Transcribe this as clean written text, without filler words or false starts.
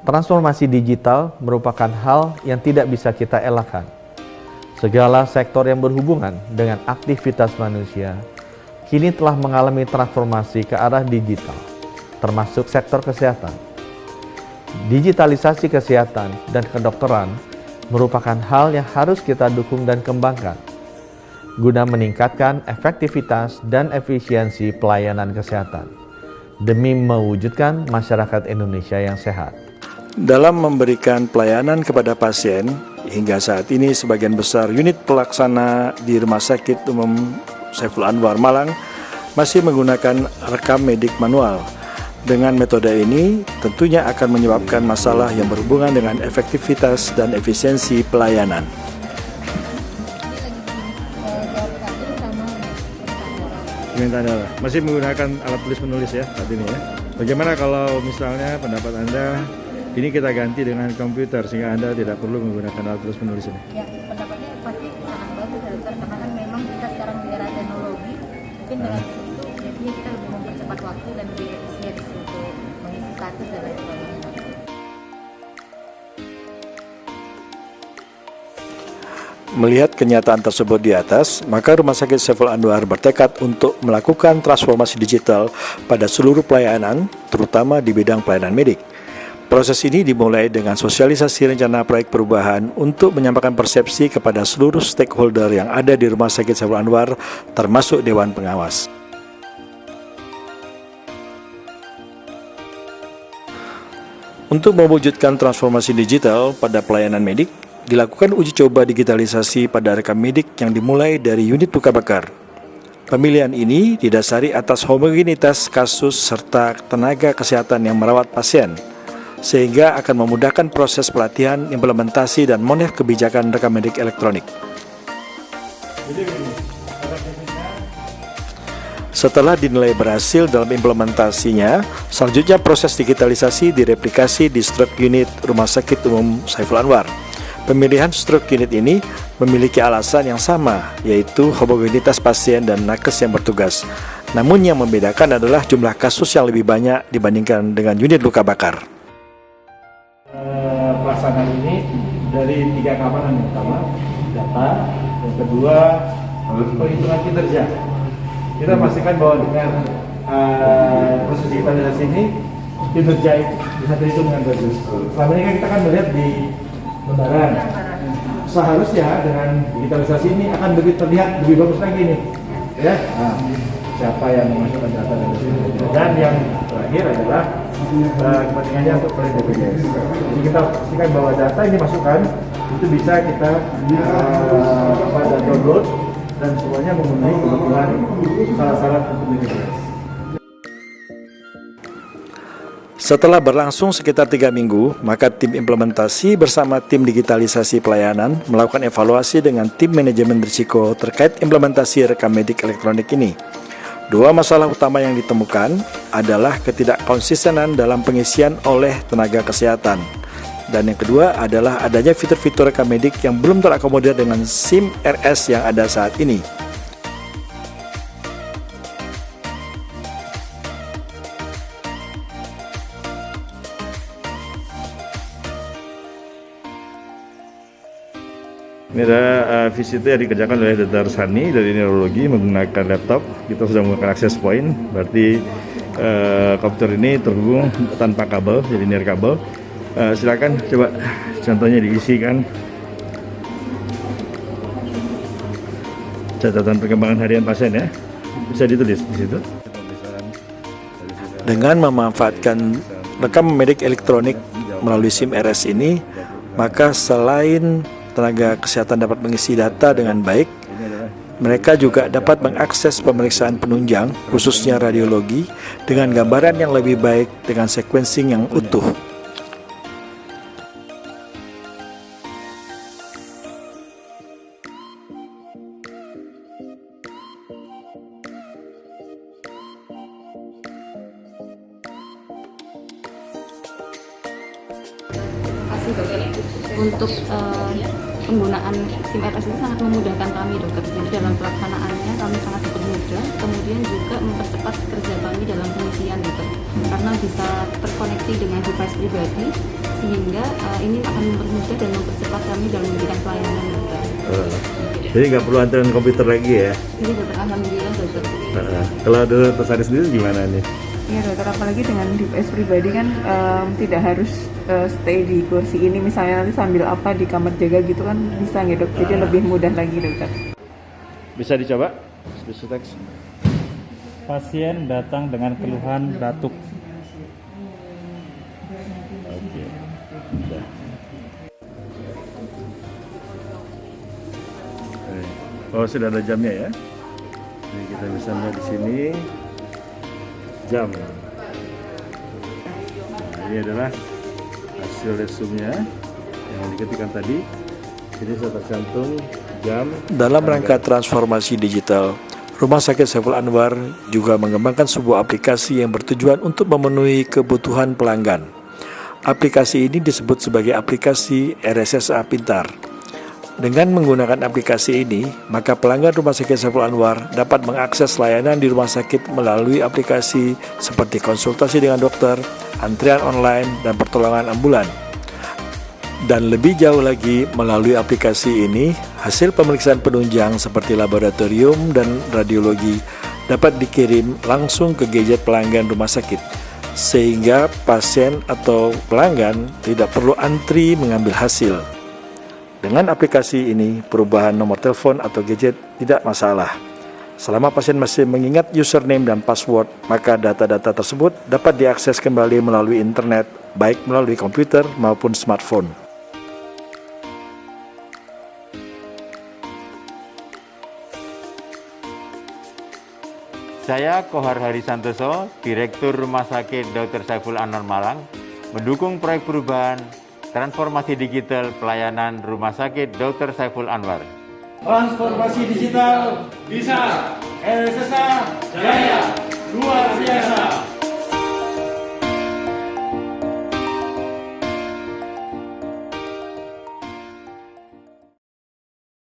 Transformasi digital merupakan hal yang tidak bisa kita elakkan. Segala sektor yang berhubungan dengan aktivitas manusia kini telah mengalami transformasi ke arah digital, termasuk sektor kesehatan. Digitalisasi kesehatan dan kedokteran merupakan hal yang harus kita dukung dan kembangkan guna meningkatkan efektivitas dan efisiensi pelayanan kesehatan demi mewujudkan masyarakat Indonesia yang sehat. Dalam memberikan pelayanan kepada pasien, hingga saat ini sebagian besar unit pelaksana di Rumah Sakit Umum Saiful Anwar Malang masih menggunakan rekam medik manual. Dengan metode ini tentunya akan menyebabkan masalah yang berhubungan dengan efektivitas dan efisiensi pelayanan. Masih menggunakan alat tulis menulis ya saat ini ya. Bagaimana kalau misalnya pendapat Anda ini kita ganti dengan komputer sehingga Anda tidak perlu menggunakan alat tulis menulis ini? Ya, pendapatnya pasti sangat bagus ya dokter, karena kan memang kita sekarang di era teknologi, mungkin dengan itu jadinya kita lebih mempercepat waktu dan lebih efisien untuk mengisi status dan lain sebagainya. Melihat kenyataan tersebut di atas, maka Rumah Sakit Saiful Anwar bertekad untuk melakukan transformasi digital pada seluruh pelayanan, terutama di bidang pelayanan medik. Proses ini dimulai dengan sosialisasi rencana proyek perubahan untuk menyampaikan persepsi kepada seluruh stakeholder yang ada di Rumah Sakit Saiful Anwar, termasuk Dewan Pengawas. Untuk mewujudkan transformasi digital pada pelayanan medik, dilakukan uji coba digitalisasi pada rekam medik yang dimulai dari unit luka bakar. Pemilihan ini didasari atas homogenitas kasus serta tenaga kesehatan yang merawat pasien, sehingga akan memudahkan proses pelatihan, implementasi, dan monef kebijakan rekam medik elektronik. Setelah dinilai berhasil dalam implementasinya, selanjutnya proses digitalisasi direplikasi di stroke unit Rumah Sakit Umum Saiful Anwar. Pemilihan stroke unit ini memiliki alasan yang sama, yaitu homogenitas pasien dan nakes yang bertugas. Namun yang membedakan adalah jumlah kasus yang lebih banyak dibandingkan dengan unit luka bakar. Pelaksanaan ini dari 3 keamanan. Yang pertama, data. Yang kedua, perhitungan kinerja. Kita pastikan bahwa dengan proses digitalisasi ini, kinerja bisa terhitung dengan bagus. Selama ini kan kita kan melihat di lembaran. Seharusnya dengan digitalisasi ini akan lebih terlihat lebih bagus lagi nih, ya. Nah, siapa yang memasukkan data dari sini? Dan yang terakhir adalah kepentingannya untuk pelindung BPJS. Jadi kita pastikan bahwa data yang dimasukkan itu bisa kita download dan semuanya memenuhi kebutuhan syarat-syarat untuk BPJS. Setelah berlangsung sekitar 3 minggu, maka tim implementasi bersama tim digitalisasi pelayanan melakukan evaluasi dengan tim manajemen risiko terkait implementasi rekam medik elektronik ini. 2 masalah utama yang ditemukan adalah ketidakkonsistenan dalam pengisian oleh tenaga kesehatan. Dan yang kedua adalah adanya fitur-fitur rekam medik yang belum terakomodir dengan SIM RS yang ada saat ini. Ini ada visit yang dikerjakan oleh Dr. Sani dari neurologi menggunakan laptop. Kita sudah menggunakan access point, berarti komputer ini terhubung tanpa kabel, jadi nirkabel. Silakan coba contohnya diisikan catatan perkembangan harian pasien ya, bisa ditulis di situ. Dengan memanfaatkan rekam medik elektronik melalui SIM RS ini, maka selain tenaga kesehatan dapat mengisi data dengan baik, mereka juga dapat mengakses pemeriksaan penunjang, khususnya radiologi, dengan gambaran yang lebih baik dengan sequencing yang utuh. Untuk penggunaan SIM RS ini sangat memudahkan kami dokter. Jadi dalam pelaksanaannya kami sangat dipermudah, kemudian juga mempercepat kerja kami dalam pengisian dokter. Karena karena bisa terkoneksi dengan device pribadi, sehingga ini akan mempermudah dan mempercepat kami dalam memberikan pelayanan dokter. Jadi nggak perlu antrian komputer lagi ya? Ini dokter, alhamdulillah dokter. Kalau dokter Sari sendiri gimana nih? Iya dokter, apalagi dengan device pribadi kan tidak harus stay di kursi ini, misalnya nanti sambil apa di kamar jaga gitu kan bisa nggak dok, jadi lebih mudah lagi dokter. Bisa dicoba? Bisa teks. Pasien datang dengan keluhan batuk. Oke. Udah. Oh, sudah ada jamnya ya? Jadi kita bisa lihat di sini jam. Nah, ini adalah hasil resumnya yang diketikkan tadi. Jadi sudah tercantum jam. Dalam rangka transformasi digital, Rumah Sakit Saiful Anwar juga mengembangkan sebuah aplikasi yang bertujuan untuk memenuhi kebutuhan pelanggan. Aplikasi ini disebut sebagai aplikasi RSSA Pintar. Dengan menggunakan aplikasi ini, maka pelanggan Rumah Sakit Saiful Anwar dapat mengakses layanan di rumah sakit melalui aplikasi seperti konsultasi dengan dokter, antrian online, dan pertolongan ambulan. Dan lebih jauh lagi, melalui aplikasi ini, hasil pemeriksaan penunjang seperti laboratorium dan radiologi dapat dikirim langsung ke gadget pelanggan rumah sakit, sehingga pasien atau pelanggan tidak perlu antri mengambil hasil. Dengan aplikasi ini, perubahan nomor telepon atau gadget tidak masalah. Selama pasien masih mengingat username dan password, maka data-data tersebut dapat diakses kembali melalui internet, baik melalui komputer maupun smartphone. Saya Kohar Hari Santoso, Direktur Rumah Sakit Dr. Saiful Anwar Malang, mendukung proyek perubahan transformasi digital pelayanan Rumah Sakit Dr. Saiful Anwar. Transformasi digital bisa, RSSA jaya, luar biasa.